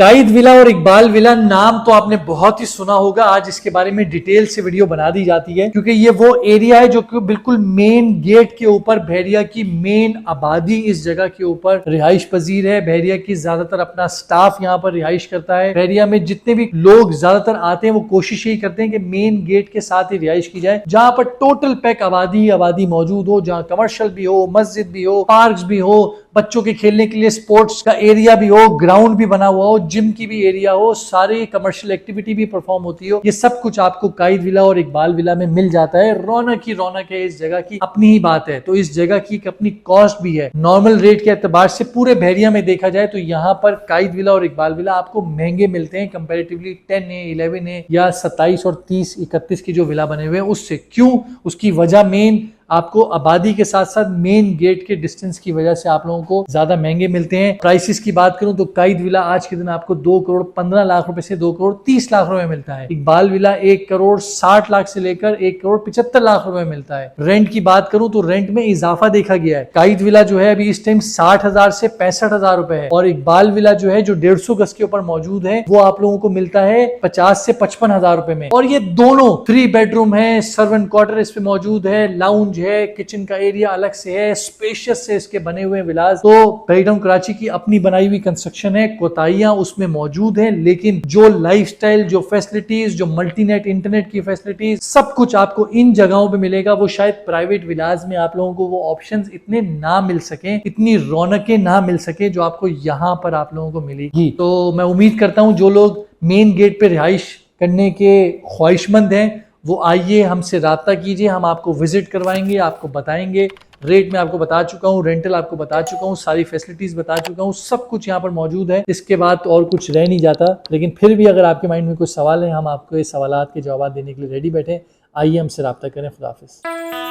कायद villa और Iqbal villa नाम तो आपने बहुत ही सुना होगा। आज इसके बारे में डिटेल से वीडियो बना दी जाती है क्योंकि ये वो एरिया है जो कि बिल्कुल मेन गेट के ऊपर बहरिया की मेन आबादी इस जगह के ऊपर रिहाइश पजीर है। बहरिया की ज्यादातर अपना स्टाफ यहाँ पर रिहाइश करता है। बहरिया में जितने भी लोग ज्यादातर आते हैं वो कोशिश यही करते हैं कि मेन गेट के साथ ही रिहाइश की जाए, जहां पर टोटल पैक आबादी मौजूद हो, जहां कमर्शियल भी हो, मस्जिद भी हो, पार्क भी हो, बच्चों के खेलने के लिए स्पोर्ट्स का एरिया भी हो, ग्राउंड भी बना हुआ हो, जिम की भी एरिया हो, सारी कमर्शियल एक्टिविटी भी परफॉर्म होती हो, ये सब कुछ आपको कायद विला और इकबाल विला में मिल जाता है। रौनक ही रौनक है इस जगह की, अपनी ही बात है। तो इस जगह की अपनी कॉस्ट भी है। नॉर्मल रेट के एतबार से पूरे बहरिया में देखा जाए तो यहाँ पर कायद विला और इकबाल विला आपको महंगे मिलते हैं कंपेरेटिवली 10 है, 11 है या 27 और 30, 31 की जो विला बने हुए हैं उससे। क्यों? उसकी वजह मेन आपको आबादी के साथ साथ मेन गेट के डिस्टेंस की वजह से आप लोगों को ज्यादा महंगे मिलते हैं। प्राइसेस की बात करूं तो कायद विला आज के दिन आपको 2 करोड़ 15 लाख रुपए से 2 करोड़ 30 लाख रुपए मिलता है। इकबाल विला 1 करोड़ 60 लाख से लेकर 1 करोड़ 75 लाख रुपए मिलता है। रेंट की बात करूं तो रेंट में इजाफा देखा गया है। कायद विला जो है अभी इस टाइम 60,000 से 65,000 रुपए है और इकबाल विला जो है जो 150 गज के ऊपर मौजूद है वो आप लोगों को मिलता है 50 से 55,000 रुपए में। और ये दोनों 3 बेडरूम है, सर्वेंट क्वार्टर इस पे मौजूद है, लाउंज है, किचन का एरिया अलग से है, स्पेशियस से इसके बने हुए विलास। तो ब्रेकडाउन कराची की अपनी बनाई हुई कंस्ट्रक्शन है, कोताहियां उसमें मौजूद है, लेकिन जो लाइफस्टाइल, जो फैसिलिटीज, जो मल्टीनेट इंटरनेट की फैसिलिटीज, सब कुछ आपको इन जगहों पे मिलेगा। वो शायद प्राइवेट विलास में आप लोगों को वो ऑप्शंस इतने ना मिल सके, इतनी रौनकें ना मिल सके जो आपको यहाँ पर आप लोगों को मिलेगी। तो मैं उम्मीद करता हूँ जो लोग मेन गेट पे रिहाइश करने के ख्वाहिशमंद हैं वो आइए, हमसे राब्ता कीजिए, हम आपको विजिट करवाएंगे, आपको बताएंगे। रेट में आपको बता चुका हूँ, रेंटल आपको बता चुका हूँ, सारी फैसिलिटीज बता चुका हूँ, सब कुछ यहाँ पर मौजूद है। इसके बाद तो और कुछ रह नहीं जाता। लेकिन फिर भी अगर आपके माइंड में कुछ सवाल है, हम आपको इस सवालात के जवाब देने के लिए रेडी बैठे। आइए हमसे राब्ता करें। खुदा हाफिज़।